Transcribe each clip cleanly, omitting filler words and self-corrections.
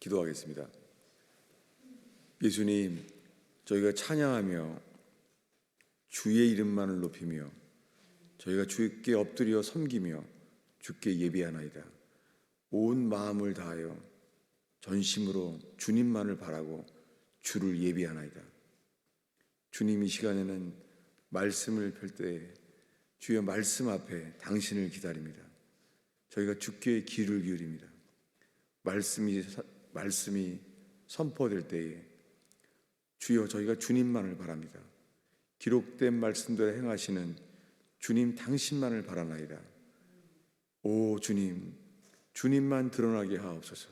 기도하겠습니다. 예수님, 저희가 찬양하며 주의 이름만을 높이며 저희가 주께 엎드려 섬기며 주께 예배하나이다. 온 마음을 다하여 전심으로 주님만을 바라고 주를 예배하나이다. 주님, 이 시간에는 말씀을 펼 때에 주의 말씀 앞에 당신을 기다립니다. 저희가 주께 귀를 기울입니다. 말씀이 선포될 때에 주여, 저희가 주님만을 바랍니다. 기록된 말씀대로 행하시는 주님 당신만을 바라나이다. 오 주님, 주님만 드러나게 하옵소서.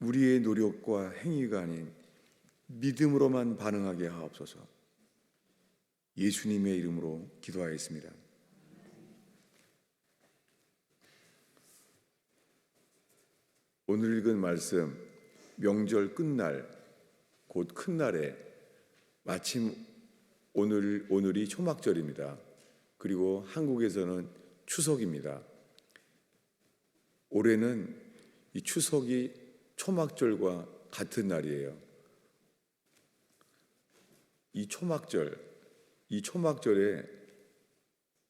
우리의 노력과 행위가 아닌 믿음으로만 반응하게 하옵소서. 예수님의 이름으로 기도하였습니다. 오늘 읽은 말씀, 명절 끝날, 곧 큰 날에 마침 오늘이 초막절입니다. 그리고 한국에서는 추석입니다. 올해는 이 추석이 초막절과 같은 날이에요. 이 초막절에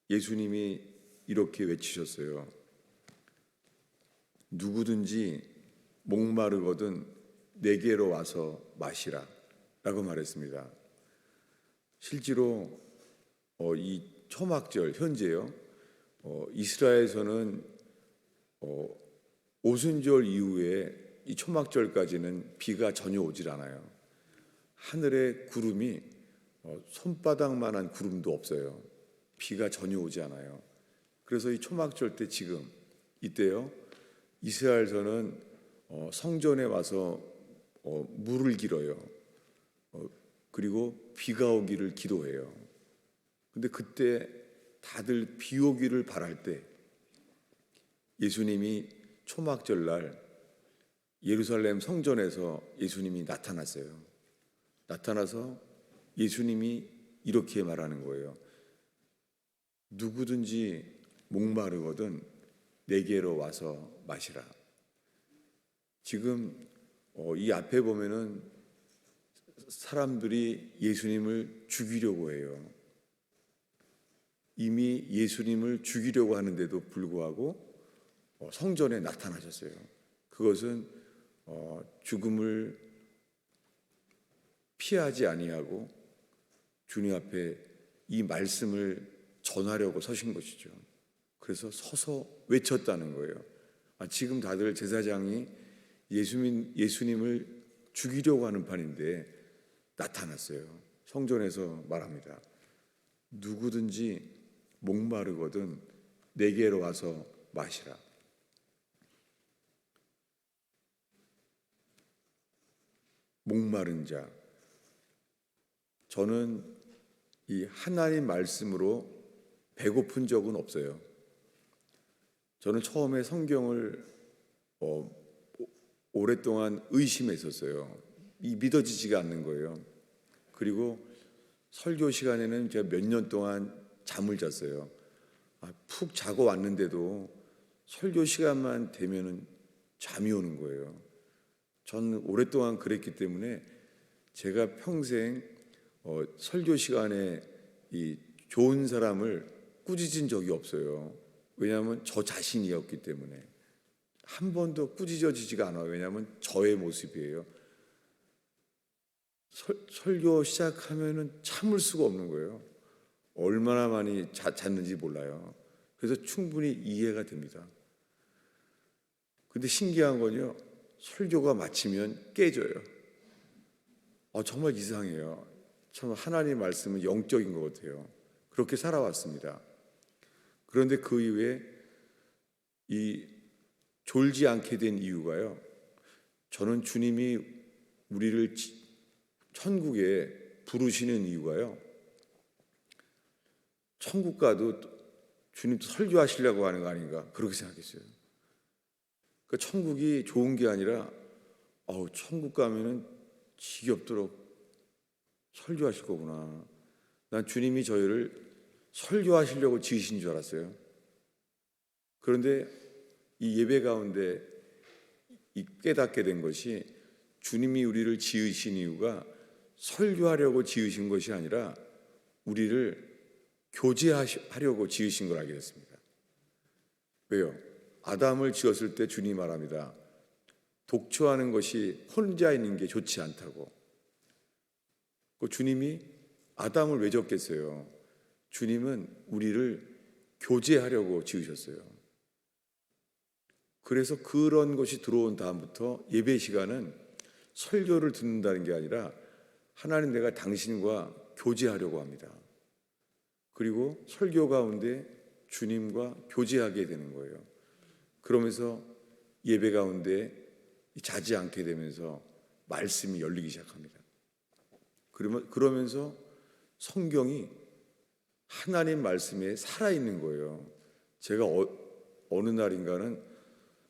예수님이 이렇게 외치셨어요. 누구든지 목마르거든 내게로 와서 마시라 라고 말했습니다. 실제로 이 초막절 현재요, 이스라엘에서는 오순절 이후에 이 초막절까지는 비가 전혀 오질 않아요. 하늘에 구름이 손바닥만한 구름도 없어요. 비가 전혀 오지 않아요. 그래서 이 초막절 때 지금 이때요, 이스라엘에서는 성전에 와서 물을 길어요. 그리고 비가 오기를 기도해요. 근데 그때 다들 비 오기를 바랄 때 예수님이 초막절날 예루살렘 성전에서 예수님이 나타났어요. 나타나서 예수님이 이렇게 말하는 거예요. 누구든지 목마르거든 내게로 와서 마시라. 지금 이 앞에 보면은 사람들이 예수님을 죽이려고 해요. 이미 예수님을 죽이려고 하는데도 불구하고 성전에 나타나셨어요. 그것은 죽음을 피하지 아니하고 주님 앞에 이 말씀을 전하려고 서신 것이죠. 그래서 서서 외쳤다는 거예요. 지금 다들 제사장이 예수님을 죽이려고 하는 판인데 나타났어요. 성전에서 말합니다. 누구든지 목마르거든 내게로 와서 마시라. 목마른 자, 저는 이 하나님 말씀으로 배고픈 적은 없어요. 저는 처음에 성경을 오랫동안 의심했었어요. 믿어지지가 않는 거예요. 그리고 설교 시간에는 제가 몇 년 동안 잠을 잤어요. 푹 자고 왔는데도 설교 시간만 되면은 잠이 오는 거예요. 전 오랫동안 그랬기 때문에 제가 평생 설교 시간에 이 좋은 사람을 꾸짖은 적이 없어요. 왜냐하면 저 자신이었기 때문에. 한 번도 꾸짖어지지가 않아요. 왜냐하면 저의 모습이에요. 설교 시작하면은 참을 수가 없는 거예요. 얼마나 많이 잤는지 몰라요. 그래서 충분히 이해가 됩니다. 근데 신기한 건요, 설교가 마치면 깨져요. 정말 이상해요. 참 하나님 말씀은 영적인 것 같아요. 그렇게 살아왔습니다. 그런데 그 이후에 이 졸지 않게 된 이유가요, 저는 주님이 우리를 천국에 부르시는 이유가요, 천국 가도 주님도 설교하시려고 하는 거 아닌가 그렇게 생각했어요. 그러니까 천국이 좋은 게 아니라 천국 가면은 지겹도록 설교하실 거구나. 난 주님이 저희를 설교하시려고 지으신 줄 알았어요. 그런데 이 예배 가운데 깨닫게 된 것이 주님이 우리를 지으신 이유가 설교하려고 지으신 것이 아니라 우리를 교제하려고 지으신 걸 알게 됐습니다. 왜요? 아담을 지었을 때 주님이 말합니다. 독초하는 것이 혼자 있는 게 좋지 않다고. 그 주님이 아담을 왜 지었겠어요? 주님은 우리를 교제하려고 지으셨어요. 그래서 그런 것이 들어온 다음부터 예배 시간은 설교를 듣는다는 게 아니라 하나님, 내가 당신과 교제하려고 합니다. 그리고 설교 가운데 주님과 교제하게 되는 거예요. 그러면서 예배 가운데 자지 않게 되면서 말씀이 열리기 시작합니다. 그러면서 성경이 하나님 말씀에 살아있는 거예요. 제가 어느 날인가는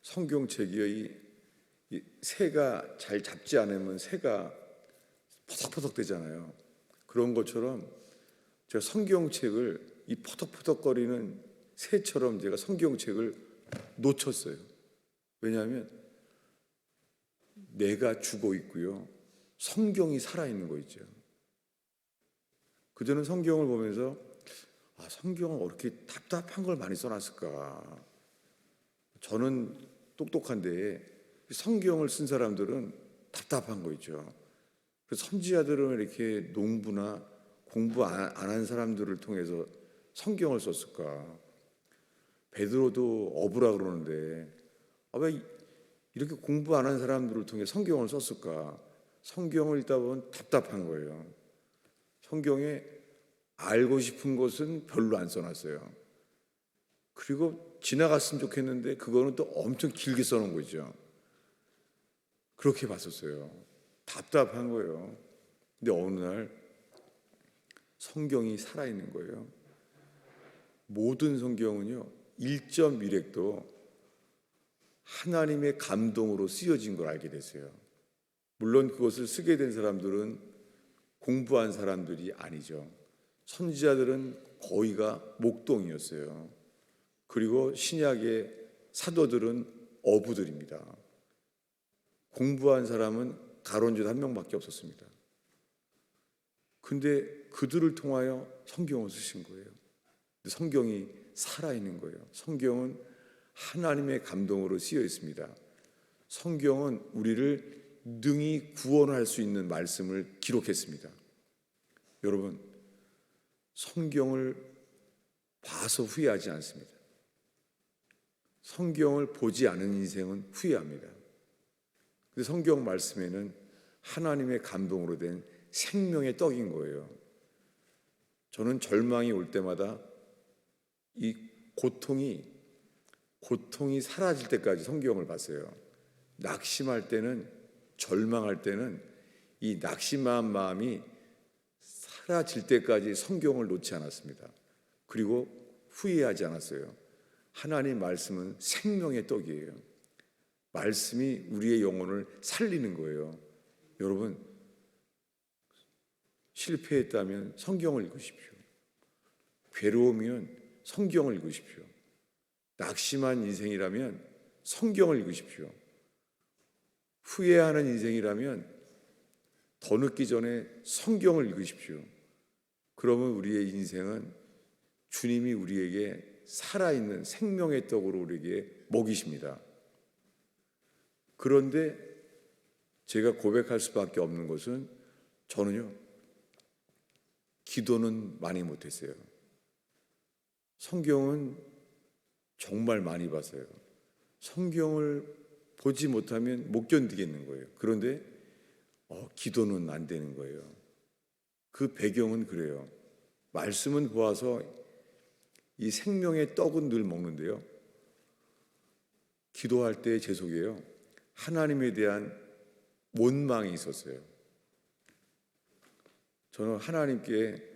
성경책이 새가 잘 잡지 않으면 새가 포덕포덕 되잖아요. 그런 것처럼 제가 성경책을 이 포덕포덕거리는 새처럼 제가 성경책을 놓쳤어요. 왜냐하면 내가 죽어 있고요, 성경이 살아있는 거 있죠. 그전에 성경을 보면서 성경을 이렇게 답답한 걸 많이 써놨을까. 저는 똑똑한데 성경을 쓴 사람들은 답답한 거 있죠. 그래서 선지자들은 이렇게 농부나 공부 안 한 사람들을 통해서 성경을 썼을까. 베드로도 어부라 그러는데 왜 이렇게 공부 안 한 사람들을 통해 성경을 썼을까. 성경을 읽다 보면 답답한 거예요. 성경에 알고 싶은 것은 별로 안 써놨어요. 그리고 지나갔으면 좋겠는데 그거는 또 엄청 길게 써놓은 거죠. 그렇게 봤었어요. 답답한 거예요. 근데 어느 날 성경이 살아있는 거예요. 모든 성경은요, 1.1획도 하나님의 감동으로 쓰여진 걸 알게 됐어요. 물론 그것을 쓰게 된 사람들은 공부한 사람들이 아니죠. 선지자들은 거의가 목동이었어요. 그리고 신약의 사도들은 어부들입니다. 공부한 사람은 가론주도 한 명밖에 없었습니다. 근데 그들을 통하여 성경을 쓰신 거예요. 근데 성경이 살아있는 거예요. 성경은 하나님의 감동으로 쓰여 있습니다. 성경은 우리를 능히 구원할 수 있는 말씀을 기록했습니다. 여러분, 성경을 봐서 후회하지 않습니다. 성경을 보지 않은 인생은 후회합니다. 근데 성경 말씀에는 하나님의 감동으로 된 생명의 떡인 거예요. 저는 절망이 올 때마다 이 고통이 사라질 때까지 성경을 봤어요. 낙심할 때는, 절망할 때는 이 낙심한 마음이 사라질 때까지 성경을 놓지 않았습니다. 그리고 후회하지 않았어요. 하나님 말씀은 생명의 떡이에요. 말씀이 우리의 영혼을 살리는 거예요. 여러분, 실패했다면 성경을 읽으십시오. 괴로우면 성경을 읽으십시오. 낙심한 인생이라면 성경을 읽으십시오. 후회하는 인생이라면 더 늦기 전에 성경을 읽으십시오. 그러면 우리의 인생은 주님이 우리에게 살아있는 생명의 떡으로 우리에게 먹이십니다. 그런데 제가 고백할 수밖에 없는 것은 저는요, 기도는 많이 못했어요. 성경은 정말 많이 봤어요. 성경을 보지 못하면 못 견디겠는 거예요. 그런데 기도는 안 되는 거예요. 그 배경은 그래요. 말씀은 보아서 이 생명의 떡은 늘 먹는데요, 기도할 때 제 속에요, 하나님에 대한 원망이 있었어요. 저는 하나님께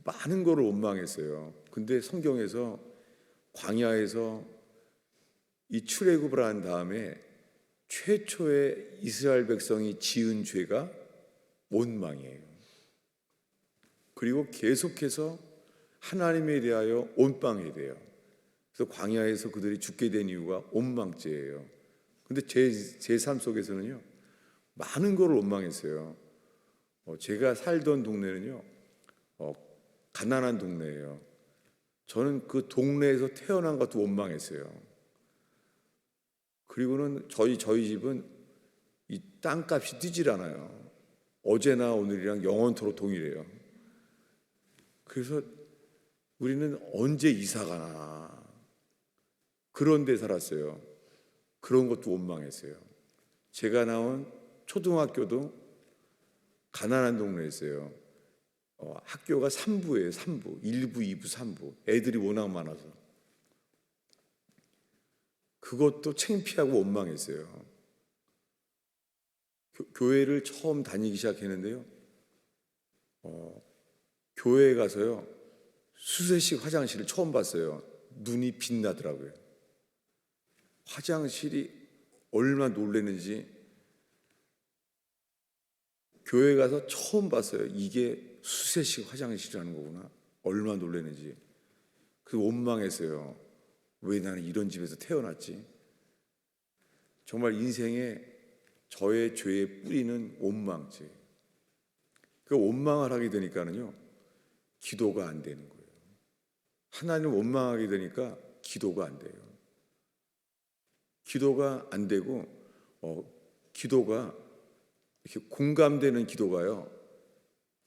많은 것을 원망했어요. 근데 성경에서, 광야에서 이 출애굽을 한 다음에 최초의 이스라엘 백성이 지은 죄가 원망이에요. 그리고 계속해서 하나님에 대하여 원망해야 돼요. 그래서 광야에서 그들이 죽게 된 이유가 원망죄예요. 근데 제 삶 속에서는요, 많은 걸 원망했어요. 제가 살던 동네는요, 가난한 동네예요. 저는 그 동네에서 태어난 것도 원망했어요. 그리고는 저희 집은 이 땅값이 뛰질 않아요. 어제나 오늘이랑 영원토록 동일해요. 그래서 우리는 언제 이사 가나 그런 데 살았어요. 그런 것도 원망했어요. 제가 나온 초등학교도 가난한 동네였어요. 학교가 3부예요. 3부. 1부, 2부, 3부. 애들이 워낙 많아서. 그것도 창피하고 원망했어요. 교회를 처음 다니기 시작했는데요. 교회에 가서요, 수세식 화장실을 처음 봤어요. 눈이 빛나더라고요. 화장실이 얼마나 놀랐는지 교회 가서 처음 봤어요. 이게 수세식 화장실이라는 거구나. 얼마나 놀랐는지. 그래서 원망했어요. 왜 나는 이런 집에서 태어났지? 정말 인생에 저의 죄의 뿌리는 원망죄. 그 원망을 하게 되니까는요, 기도가 안 되는 거예요. 하나님을 원망하게 되니까 기도가 안 돼요. 기도가 안 되고, 기도가 이렇게 공감되는 기도가요,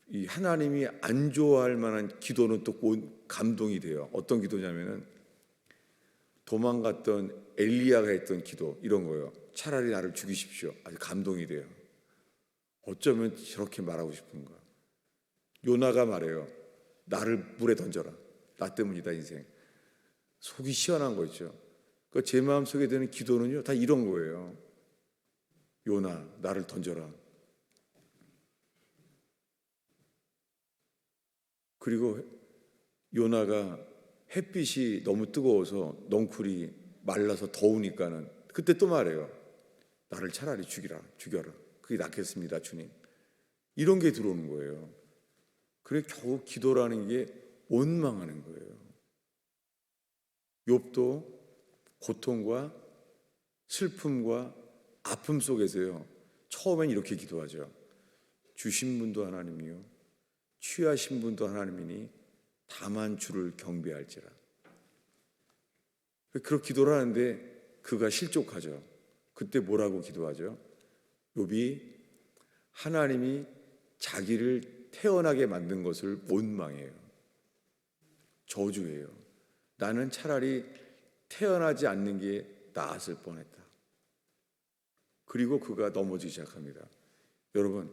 이 하나님이 안 좋아할 만한 기도는 또 감동이 돼요. 어떤 기도냐면은 도망갔던 엘리야가 했던 기도, 이런 거요. 차라리 나를 죽이십시오. 아주 감동이 돼요. 어쩌면 저렇게 말하고 싶은가. 요나가 말해요. 나를 물에 던져라. 나 때문이다 인생. 속이 시원한 거 있죠. 제 마음속에 드는 기도는요, 다 이런 거예요. 요나, 나를 던져라. 그리고 요나가 햇빛이 너무 뜨거워서 넝쿨이 말라서 더우니까는 그때 또 말해요. 나를 차라리 죽여라. 그게 낫겠습니다, 주님. 이런 게 들어오는 거예요. 그래 겨우 기도라는 게 원망하는 거예요. 욥도 고통과 슬픔과 아픔 속에서요, 처음엔 이렇게 기도하죠. 주신 분도 하나님이요, 취하신 분도 하나님이니 다만 주를 경배할지라. 그렇게 기도를 하는데 그가 실족하죠. 그때 뭐라고 기도하죠? 욥이 하나님이 자기를 태어나게 만든 것을 원망해요. 저주해요. 나는 차라리 태어나지 않는 게 나았을 뻔했다. 그리고 그가 넘어지기 시작합니다. 여러분,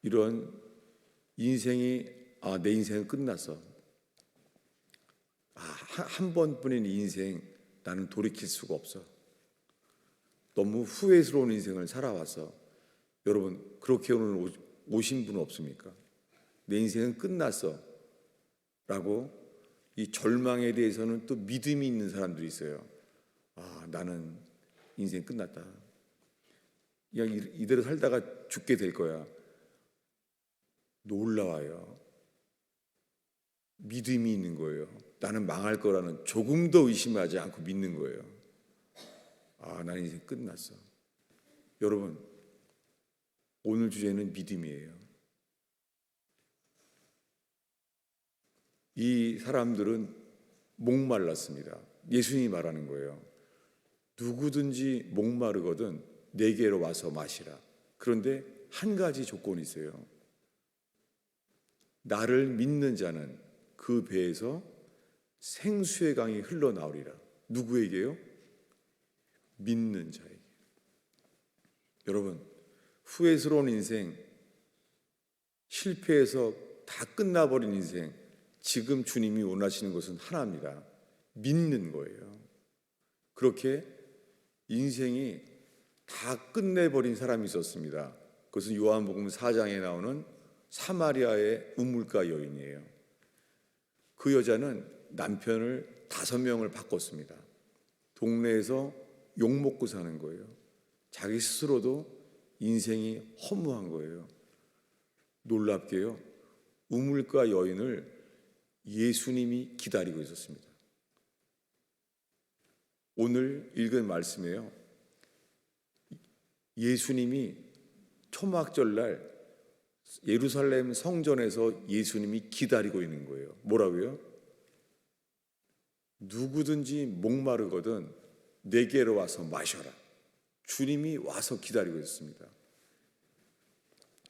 이런 인생이 내 인생은 끝났어. 한 번뿐인 인생 나는 돌이킬 수가 없어. 너무 후회스러운 인생을 살아왔어. 여러분, 그렇게 오늘 오신 분은 없습니까? 내 인생은 끝났어 라고 이 절망에 대해서는 또 믿음이 있는 사람들이 있어요. 나는 인생 끝났다. 그냥 이대로 살다가 죽게 될 거야. 놀라워요. 믿음이 있는 거예요. 나는 망할 거라는 조금 더 의심하지 않고 믿는 거예요. 나는 인생 끝났어. 여러분, 오늘 주제는 믿음이에요. 이 사람들은 목말랐습니다. 예수님이 말하는 거예요. 누구든지 목마르거든 내게로 와서 마시라. 그런데 한 가지 조건이 있어요. 나를 믿는 자는 그 배에서 생수의 강이 흘러나오리라. 누구에게요? 믿는 자에게. 여러분, 후회스러운 인생, 실패해서 다 끝나버린 인생, 지금 주님이 원하시는 것은 하나입니다. 믿는 거예요. 그렇게 인생이 다 끝내버린 사람이 있었습니다. 그것은 요한복음 4장에 나오는 사마리아의 우물가 여인이에요. 그 여자는 남편을 5명을 바꿨습니다. 동네에서 욕먹고 사는 거예요. 자기 스스로도 인생이 허무한 거예요. 놀랍게요, 우물가 여인을 예수님이 기다리고 있었습니다. 오늘 읽은 말씀이에요. 예수님이 초막절날 예루살렘 성전에서 예수님이 기다리고 있는 거예요. 뭐라고요? 누구든지 목마르거든 내게로 와서 마셔라. 주님이 와서 기다리고 있습니다.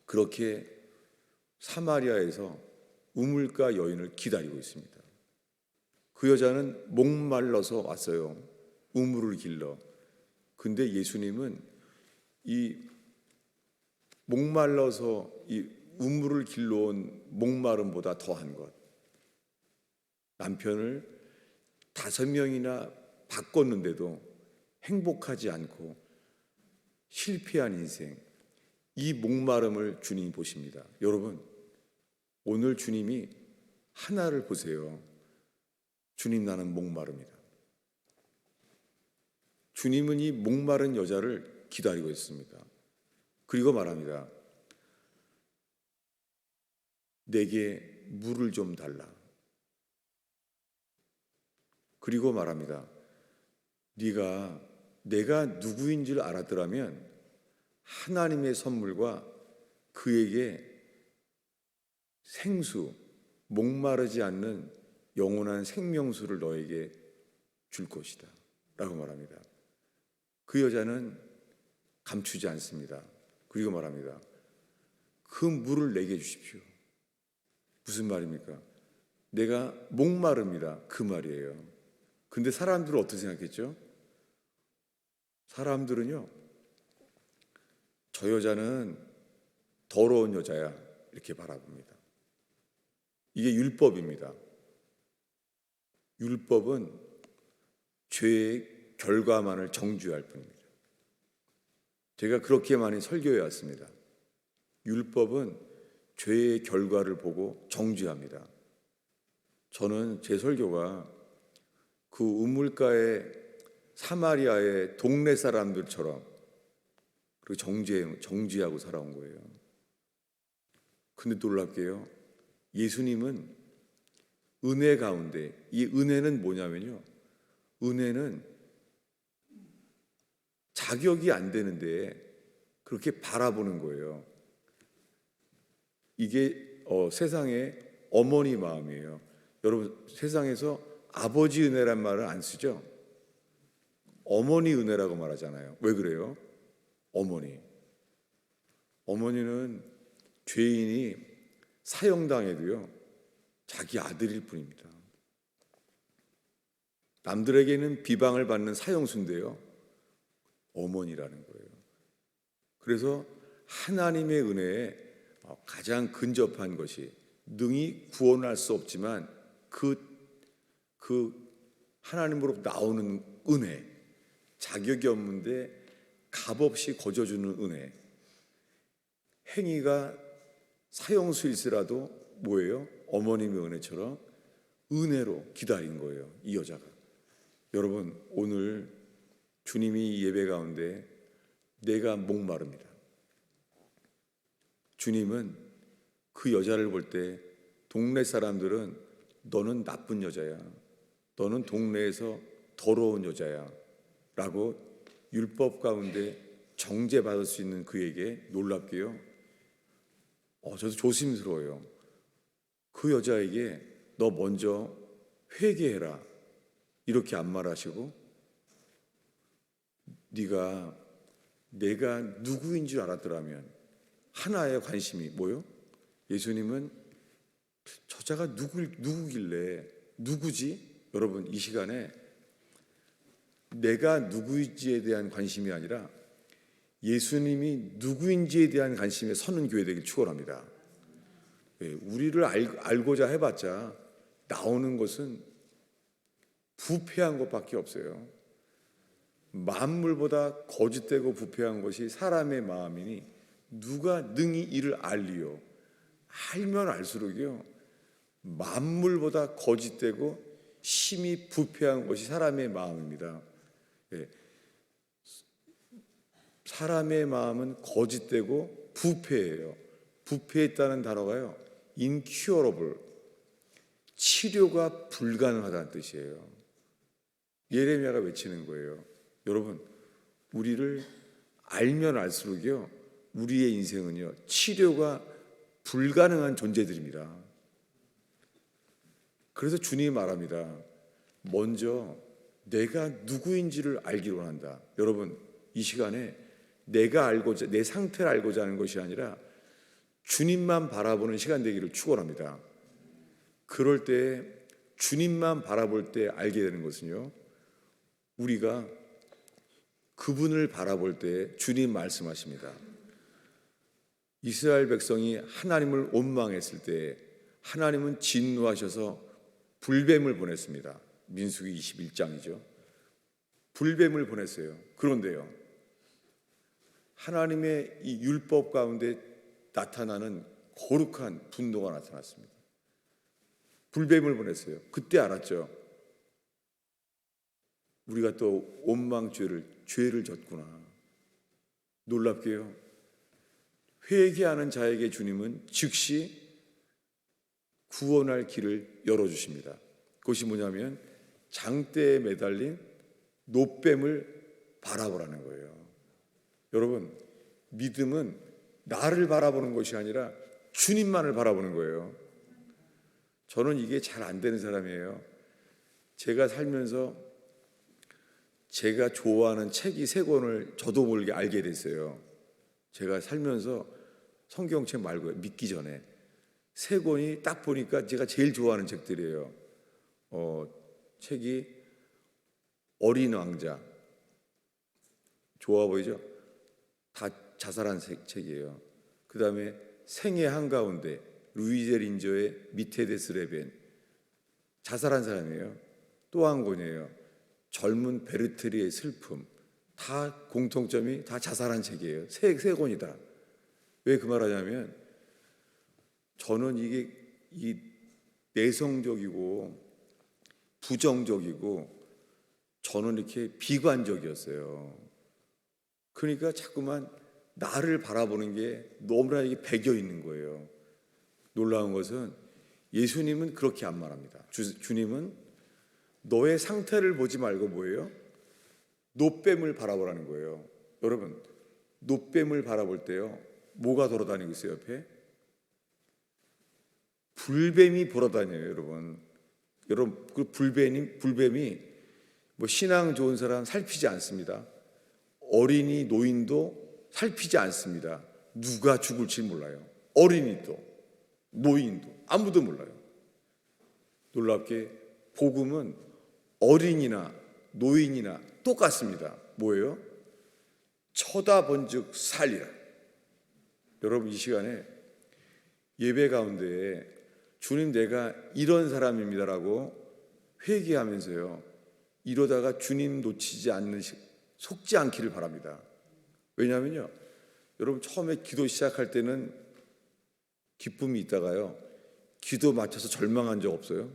그렇게 사마리아에서 우물가 여인을 기다리고 있습니다. 그 여자는 목말라서 왔어요. 우물을 길러. 근데 예수님은 이 목말라서 이 우물을 길러온 목마름보다 더한 것, 남편을 5명이나 바꿨는데도 행복하지 않고 실패한 인생, 이 목마름을 주님이 보십니다. 여러분, 오늘 주님이 하나를 보세요. 주님, 나는 목마릅니다. 주님은 이 목마른 여자를 기다리고 있습니다. 그리고 말합니다. 내게 물을 좀 달라. 그리고 말합니다. 내가 누구인 줄 알았더라면 하나님의 선물과 그에게 생수, 목마르지 않는 영원한 생명수를 너에게 줄 것이다 라고 말합니다. 그 여자는 감추지 않습니다. 그리고 말합니다. 그 물을 내게 주십시오. 무슨 말입니까? 내가 목마릅니다. 그 말이에요. 근데 사람들은 어떻게 생각했죠? 사람들은요, 저 여자는 더러운 여자야 이렇게 바라봅니다. 이게 율법입니다. 율법은 죄의 결과만을 정죄할 뿐입니다. 제가 그렇게 많이 설교해 왔습니다. 율법은 죄의 결과를 보고 정죄합니다. 저는 제 설교가 그 우물가의 사마리아의 동네 사람들처럼 그리고 정죄하고 살아온 거예요. 근데 놀랍게요, 예수님은 은혜 가운데, 이 은혜는 뭐냐면요, 은혜는 자격이 안 되는데 그렇게 바라보는 거예요. 이게 세상의 어머니 마음이에요. 여러분, 세상에서 아버지 은혜란 말을 안 쓰죠? 어머니 은혜라고 말하잖아요. 왜 그래요? 어머니는 죄인이 사형당해도요, 자기 아들일 뿐입니다. 남들에게는 비방을 받는 사형수인데요, 어머니라는 거예요. 그래서 하나님의 은혜에 가장 근접한 것이 능히 구원할 수 없지만 그 하나님으로부터 나오는 은혜, 자격이 없는데 값없이 거저주는 은혜. 행위가 사형수일지라도 뭐예요? 어머님의 은혜처럼 은혜로 기다린 거예요, 이 여자가. 여러분, 오늘 주님이 예배 가운데 내가 목마릅니다. 주님은 그 여자를 볼 때 동네 사람들은 너는 나쁜 여자야, 너는 동네에서 더러운 여자야 라고 율법 가운데 정죄받을 수 있는 그에게 놀랍게요, 저도 조심스러워요. 그 여자에게 너 먼저 회개해라 이렇게 안 말하시고, 내가 누구인 줄 알았더라면, 하나의 관심이 뭐요? 예수님은 저자가 누구길래, 누구지? 여러분, 이 시간에 내가 누구인지에 대한 관심이 아니라 예수님이 누구인지에 대한 관심에 서는 교회 되길 축원합니다. 우리를 알고자 해봤자 나오는 것은 부패한 것밖에 없어요. 만물보다 거짓되고 부패한 것이 사람의 마음이니 누가 능히 이를 알리요. 알면 알수록요, 만물보다 거짓되고 심히 부패한 것이 사람의 마음입니다. 사람의 마음은 거짓되고 부패해요. 부패했다는 단어가요, incurable, 치료가 불가능하다는 뜻이에요. 예레미야가 외치는 거예요. 여러분, 우리를 알면 알수록요, 우리의 인생은요, 치료가 불가능한 존재들입니다. 그래서 주님이 말합니다. 먼저 내가 누구인지를 알기로 한다. 여러분, 이 시간에 내가 알고자, 내 상태를 알고자 하는 것이 아니라 주님만 바라보는 시간 되기를 축원합니다. 그럴 때 주님만 바라볼 때 알게 되는 것은요, 우리가 그분을 바라볼 때 주님 말씀하십니다. 이스라엘 백성이 하나님을 원망했을 때 하나님은 진노하셔서 불뱀을 보냈습니다. 민수기 21장이죠. 불뱀을 보냈어요. 그런데요, 하나님의 이 율법 가운데 나타나는 거룩한 분노가 나타났습니다. 불뱀을 보냈어요. 그때 알았죠. 우리가 또 죄를 졌구나. 놀랍게요, 회개하는 자에게 주님은 즉시 구원할 길을 열어주십니다. 그것이 뭐냐면 장대에 매달린 놋뱀을 바라보라는 거예요. 여러분, 믿음은 나를 바라보는 것이 아니라 주님만을 바라보는 거예요. 저는 이게 잘 안 되는 사람이에요. 제가 살면서 제가 좋아하는 책이 3권을 저도 모르게 알게 됐어요. 제가 살면서 성경책 말고요, 믿기 전에 3권이 딱 보니까 제가 제일 좋아하는 책들이에요. 책이 어린 왕자, 좋아 보이죠? 다 자살한 책이에요. 그 다음에 생의 한가운데, 루이제 린저의 미테데스 레벤, 자살한 사람이에요. 또 한 권이에요. 젊은 베르트리의 슬픔. 다 공통점이 다 자살한 책이에요. 세 권이다. 왜 그 말하냐면, 저는 이게 이 내성적이고 부정적이고 저는 이렇게 비관적이었어요. 그러니까 자꾸만 나를 바라보는 게 너무나 이게 배겨 있는 거예요. 놀라운 것은 예수님은 그렇게 안 말합니다. 주님은 너의 상태를 보지 말고 뭐예요? 놋뱀을 바라보라는 거예요. 여러분, 놋뱀을 바라볼 때요, 뭐가 돌아다니고 있어요, 옆에? 불뱀이 돌아다녀요, 여러분. 그 불뱀이 뭐 신앙 좋은 사람 살피지 않습니다. 어린이, 노인도 살피지 않습니다. 누가 죽을지 몰라요. 어린이도, 노인도, 아무도 몰라요. 놀랍게 복음은 어린이나 노인이나 똑같습니다. 뭐예요? 쳐다본즉 살리라. 여러분, 이 시간에 예배 가운데 주님, 내가 이런 사람입니다라고 회개하면서요, 이러다가 주님 놓치지 않는, 속지 않기를 바랍니다. 왜냐하면요, 여러분, 처음에 기도 시작할 때는 기쁨이 있다가요, 기도 맞춰서 절망한 적 없어요?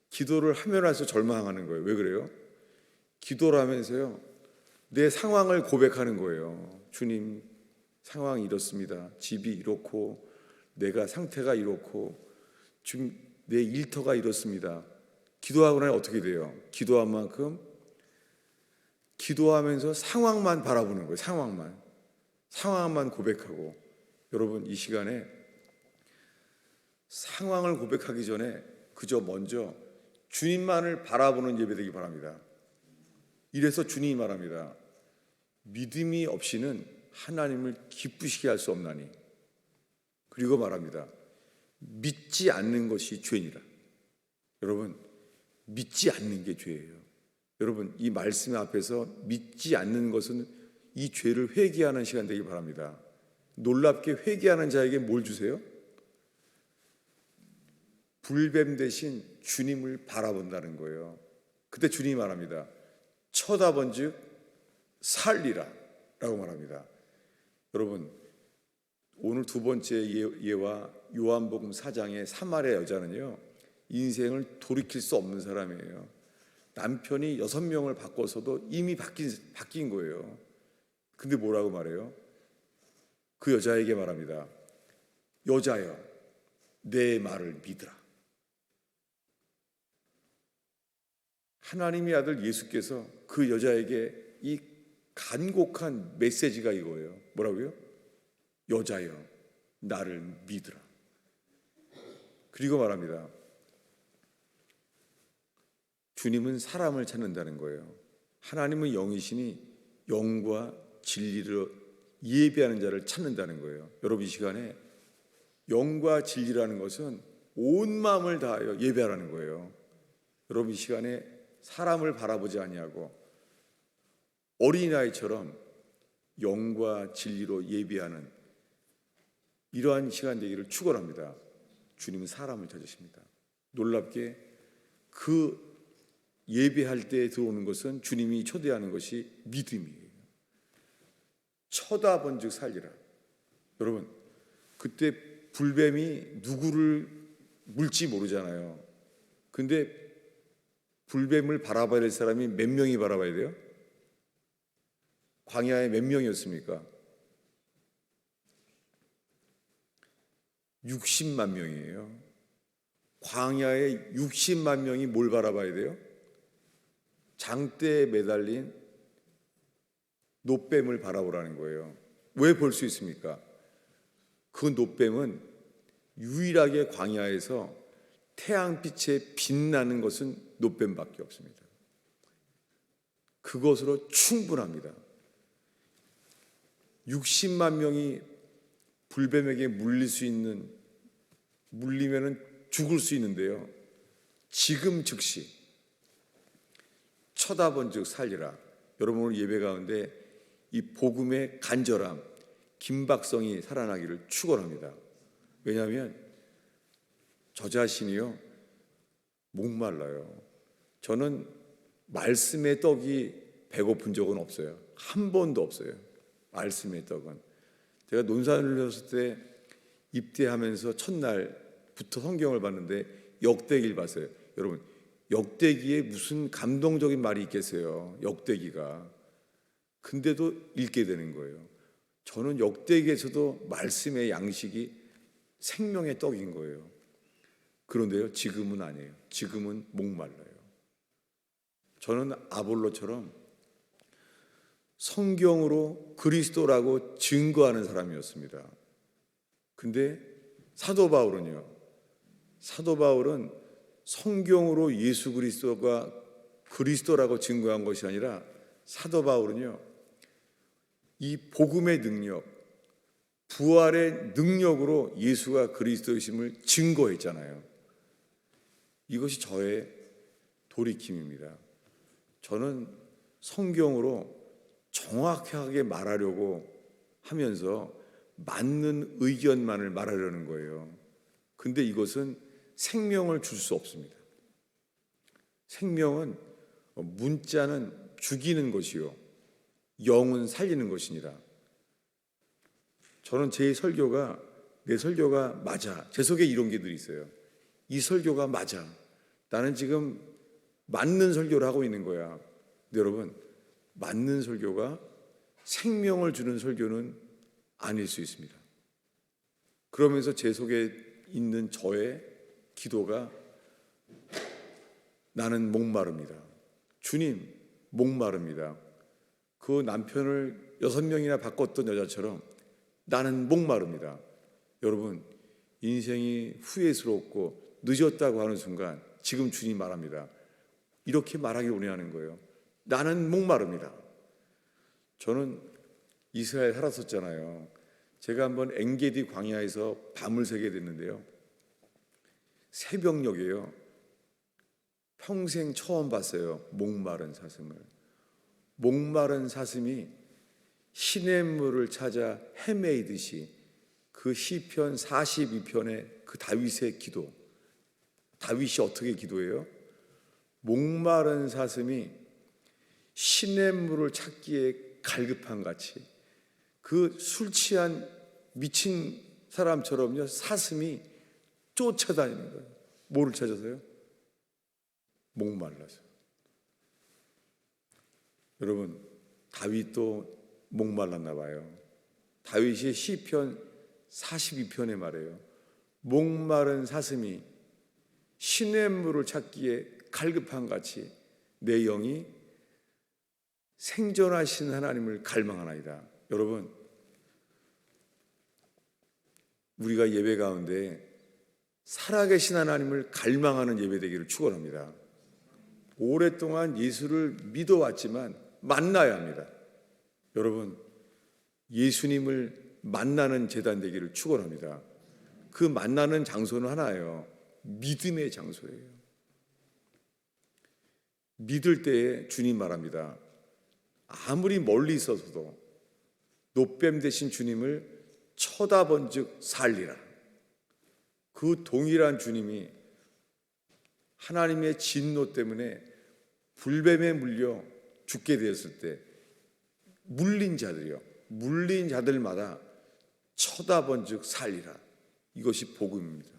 기도를 하면 할수록 절망하는 거예요. 왜 그래요? 기도를 하면서요, 내 상황을 고백하는 거예요. 주님, 상황이 이렇습니다. 집이 이렇고, 내가 상태가 이렇고, 지금 내 일터가 이렇습니다. 기도하고 나면 어떻게 돼요? 기도한 만큼 기도하면서 상황만 바라보는 거예요. 상황만 고백하고. 여러분, 이 시간에 상황을 고백하기 전에 그저 먼저 주님만을 바라보는 예배 되기 바랍니다. 이래서 주님이 말합니다. 믿음이 없이는 하나님을 기쁘시게 할 수 없나니. 그리고 말합니다. 믿지 않는 것이 죄니라. 여러분, 믿지 않는 게 죄예요. 여러분, 이 말씀 앞에서 믿지 않는 것은 이 죄를 회개하는 시간 되기 바랍니다. 놀랍게 회개하는 자에게 뭘 주세요? 불뱀 대신 주님을 바라본다는 거예요. 그때 주님이 말합니다. 쳐다본즉 살리라 라고 말합니다. 여러분, 오늘 두 번째 예와 요한복음 4장의 사마리아 여자는요, 인생을 돌이킬 수 없는 사람이에요. 남편이 6명을 바꿔서도 이미 바뀐 거예요. 근데 뭐라고 말해요? 그 여자에게 말합니다. 여자여, 내 말을 믿으라. 하나님의 아들 예수께서 그 여자에게 이 간곡한 메시지가 이거예요. 뭐라고요? 여자여, 나를 믿으라. 그리고 말합니다. 주님은 사람을 찾는다는 거예요. 하나님은 영이시니 영과 진리를 예배하는 자를 찾는다는 거예요. 여러분, 이 시간에 영과 진리라는 것은 온 마음을 다하여 예배하라는 거예요. 여러분, 이 시간에 사람을 바라보지 아니하고 어린아이처럼 영과 진리로 예배하는 이러한 시간 되기를 축원합니다. 주님은 사람을 찾으십니다. 놀랍게 그 예배할 때 들어오는 것은 주님이 초대하는 것이 믿음이에요. 쳐다본 즉 살리라. 여러분, 그때 불뱀이 누구를 물지 모르잖아요. 근데 불뱀을 바라봐야 될 사람이 몇 명이 바라봐야 돼요? 광야에 몇 명이었습니까? 60만 명이에요. 광야에 60만 명이 뭘 바라봐야 돼요? 장대에 매달린 놋뱀을 바라보라는 거예요. 왜 볼 수 있습니까? 그 놋뱀은 유일하게 광야에서 태양빛에 빛나는 것은 놋뱀밖에 없습니다. 그것으로 충분합니다. 60만 명이 불뱀에게 물리면은 죽을 수 있는데요. 지금 즉시 쳐다본 즉 살리라. 여러분, 오늘 예배 가운데 이 복음의 간절함, 긴박성이 살아나기를 축원합니다. 왜냐하면 저 자신이요, 목말라요. 저는 말씀의 떡이 배고픈 적은 없어요. 한 번도 없어요. 말씀의 떡은. 제가 논산을 했을 때 입대하면서 첫날부터 성경을 봤는데 역대기를 봤어요. 여러분, 역대기에 무슨 감동적인 말이 있겠어요? 역대기가. 근데도 읽게 되는 거예요. 저는 역대기에서도 말씀의 양식이 생명의 떡인 거예요. 그런데요, 지금은 아니에요. 지금은 목말라요. 저는 아볼로처럼 성경으로 그리스도라고 증거하는 사람이었습니다. 근데 사도 바울은 성경으로 예수 그리스도가 그리스도라고 증거한 것이 아니라 사도 바울은요, 이 복음의 능력, 부활의 능력으로 예수가 그리스도이심을 증거했잖아요. 이것이 저의 돌이킴입니다. 저는 성경으로 정확하게 말하려고 하면서 맞는 의견만을 말하려는 거예요. 근데 이것은 생명을 줄 수 없습니다. 생명은, 문자는 죽이는 것이요, 영은 살리는 것이니라. 저는 내 설교가 맞아. 제 속에 이런 게 늘 있어요. 이 설교가 맞아. 나는 지금 맞는 설교를 하고 있는 거야. 근데 여러분, 맞는 설교가 생명을 주는 설교는 아닐 수 있습니다. 그러면서 제 속에 있는 저의 기도가, 나는 목마릅니다. 주님, 목마릅니다. 그 남편을 6명이나 바꿨던 여자처럼 나는 목마릅니다. 여러분, 인생이 후회스럽고 늦었다고 하는 순간 지금 주님 말합니다. 이렇게 말하기 원하는 거예요. 나는 목마릅니다. 저는 이스라엘 살았었잖아요. 제가 한번 엔게디 광야에서 밤을 새게 됐는데요. 새벽녘이에요. 평생 처음 봤어요. 목마른 사슴을. 목마른 사슴이 시냇물을 찾아 헤매이듯이 그 시편 42편의 그 다윗의 기도. 다윗이 어떻게 기도해요? 목마른 사슴이 시냇물을 찾기에 갈급한 같이, 그 술 취한 미친 사람처럼요, 사슴이 쫓아다니는 거예요. 뭐를 찾아서요? 목말라서. 여러분, 다윗도 목말랐나 봐요. 다윗이 시편 42편에 말해요. 목마른 사슴이 시냇물을 찾기에 갈급한 같이 내 영이 생존하신 하나님을 갈망하나이다. 여러분, 우리가 예배 가운데 살아계신 하나님을 갈망하는 예배 되기를 축원합니다. 오랫동안 예수를 믿어왔지만 만나야 합니다. 여러분, 예수님을 만나는 제단 되기를 축원합니다. 그 만나는 장소는 하나예요. 믿음의 장소예요. 믿을 때에 주님 말합니다. 아무리 멀리 있어서도 노뱀 되신 주님을 쳐다본 즉 살리라. 그 동일한 주님이 하나님의 진노 때문에 불뱀에 물려 죽게 되었을 때 물린 자들마다 쳐다본 즉 살리라. 이것이 복음입니다.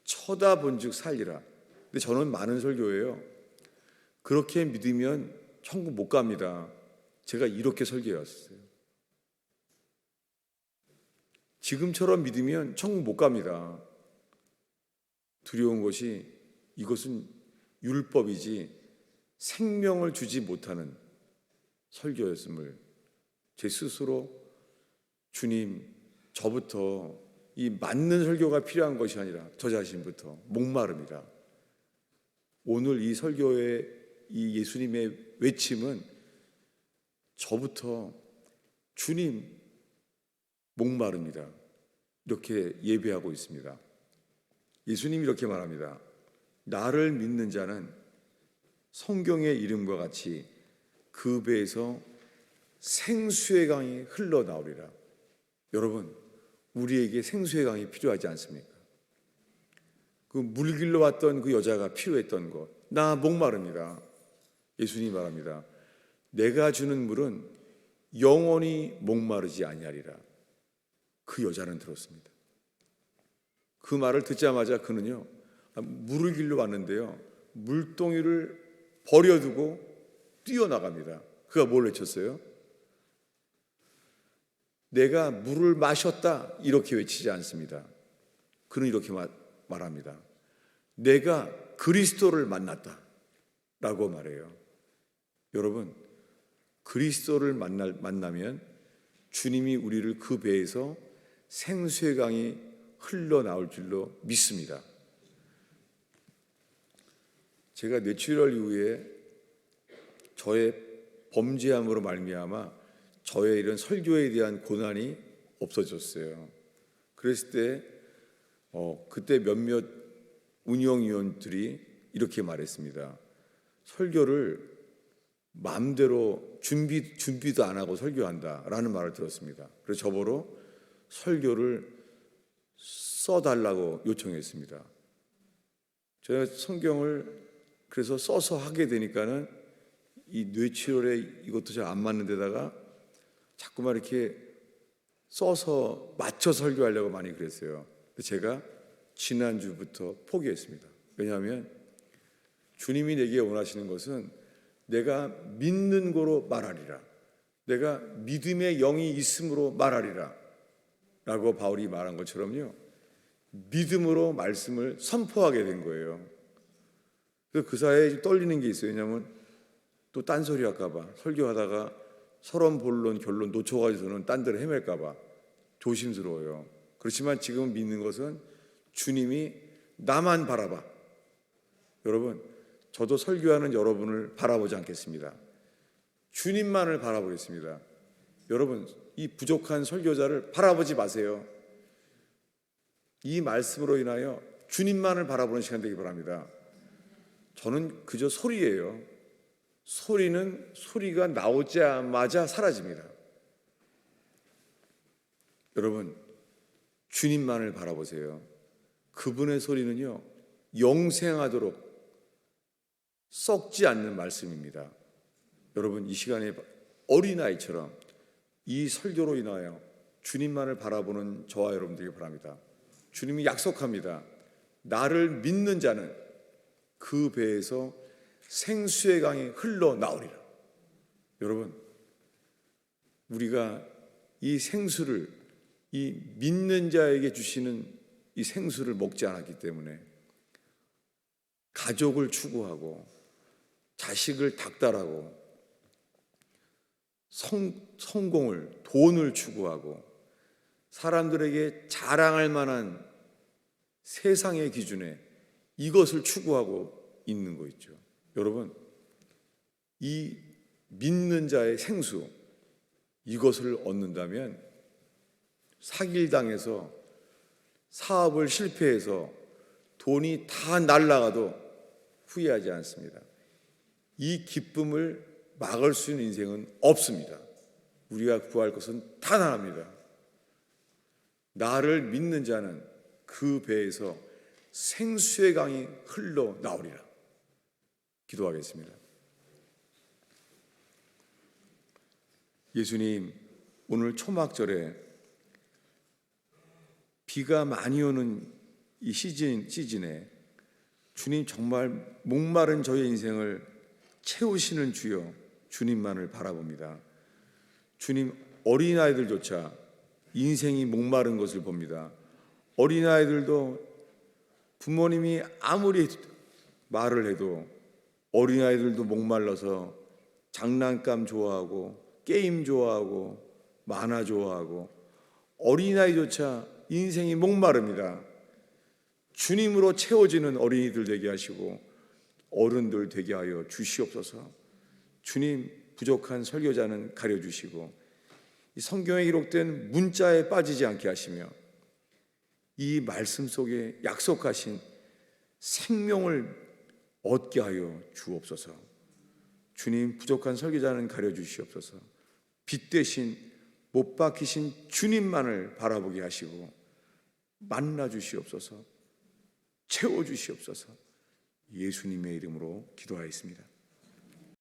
쳐다본 즉 살리라. 근데 저는 많은 설교예요. 그렇게 믿으면 천국 못 갑니다. 제가 이렇게 설교해왔어요. 지금처럼 믿으면 천국 못 갑니다. 두려운 것이 이것은 율법이지 생명을 주지 못하는 설교였음을 제 스스로 주님, 저부터 이 맞는 설교가 필요한 것이 아니라 저 자신부터 목마릅니다. 오늘 이 설교의 이 예수님의 외침은 저부터 주님 목마릅니다. 이렇게 예배하고 있습니다. 예수님이 이렇게 말합니다. 나를 믿는 자는 성경의 이름과 같이 그 배에서 생수의 강이 흘러나오리라. 여러분, 우리에게 생수의 강이 필요하지 않습니까? 그 물길로 왔던 그 여자가 필요했던 것, 나 목마릅니다. 예수님이 말합니다. 내가 주는 물은 영원히 목마르지 아니하리라. 그 여자는 들었습니다. 그 말을 듣자마자 그는요, 물을 길러 왔는데요, 물동이를 버려두고 뛰어나갑니다. 그가 뭘 외쳤어요? 내가 물을 마셨다, 이렇게 외치지 않습니다. 그는 이렇게 말합니다. 내가 그리스도를 만났다 라고 말해요. 여러분, 그리스도를 만나면 주님이 우리를 그 배에서 생수의 강이 흘러나올 줄로 믿습니다. 제가 뇌출혈 이후에 저의 범죄함으로 말미암아 저의 이런 설교에 대한 고난이 없어졌어요. 그랬을 때 그때 몇몇 운영위원들이 이렇게 말했습니다. 설교를 마음대로 준비도 안 하고 설교한다라는 말을 들었습니다. 그래서 저보고 설교를 써달라고 요청했습니다. 제가 성경을 그래서 써서 하게 되니까는 이 뇌치료에 이것도 잘 안 맞는 데다가 자꾸만 이렇게 써서 맞춰 설교하려고 많이 그랬어요. 근데 제가 지난주부터 포기했습니다. 왜냐하면 주님이 내게 원하시는 것은 내가 믿는 거로 말하리라. 내가 믿음의 영이 있음으로 말하리라. 라고 바울이 말한 것처럼요. 믿음으로 말씀을 선포하게 된 거예요. 그래서 그 사이에 떨리는 게 있어요. 왜냐하면 또 딴소리 할까봐 설교하다가 서론, 본론, 결론 놓쳐가지고는 딴 데로 헤맬까봐 조심스러워요. 그렇지만 지금 믿는 것은 주님이 나만 바라봐. 여러분, 저도 설교하는 여러분을 바라보지 않겠습니다. 주님만을 바라보겠습니다. 여러분, 이 부족한 설교자를 바라보지 마세요. 이 말씀으로 인하여 주님만을 바라보는 시간 되기 바랍니다. 저는 그저 소리예요. 소리는 소리가 나오자마자 사라집니다. 여러분, 주님만을 바라보세요. 그분의 소리는요, 영생하도록 썩지 않는 말씀입니다. 여러분, 이 시간에 어린아이처럼 이 설교로 인하여 주님만을 바라보는 저와 여러분 되길 바랍니다. 주님이 약속합니다. 나를 믿는 자는 그 배에서 생수의 강이 흘러나오리라. 여러분, 우리가 이 생수를, 이 믿는 자에게 주시는 이 생수를 먹지 않았기 때문에 가족을 추구하고 자식을 닥달하고 성공을, 돈을 추구하고 사람들에게 자랑할 만한 세상의 기준에 이것을 추구하고 있는 거 있죠. 여러분, 이 믿는 자의 생수, 이것을 얻는다면 사기를 당해서 사업을 실패해서 돈이 다 날아가도 후회하지 않습니다. 이 기쁨을 막을 수 있는 인생은 없습니다. 우리가 구할 것은 단 하나입니다. 나를 믿는 자는 그 배에서 생수의 강이 흘러나오리라. 기도하겠습니다. 예수님, 오늘 초막절에 비가 많이 오는 이 시즌에 주님 정말 목마른 저의 인생을 채우시는 주여, 주님만을 바라봅니다. 주님, 어린아이들조차 인생이 목마른 것을 봅니다. 어린아이들도 부모님이 아무리 말을 해도 어린아이들도 목말라서 장난감 좋아하고 게임 좋아하고 만화 좋아하고 어린아이조차 인생이 목마릅니다. 주님으로 채워지는 어린이들 되게 하시고 어른들 되게 하여 주시옵소서. 주님, 부족한 설교자는 가려주시고 이 성경에 기록된 문자에 빠지지 않게 하시며 이 말씀 속에 약속하신 생명을 얻게 하여 주옵소서. 주님, 부족한 설교자는 가려주시옵소서. 빛 대신 못 박히신 주님만을 바라보게 하시고 만나 주시옵소서. 채워 주시옵소서. 예수님의 이름으로 기도하였습니다.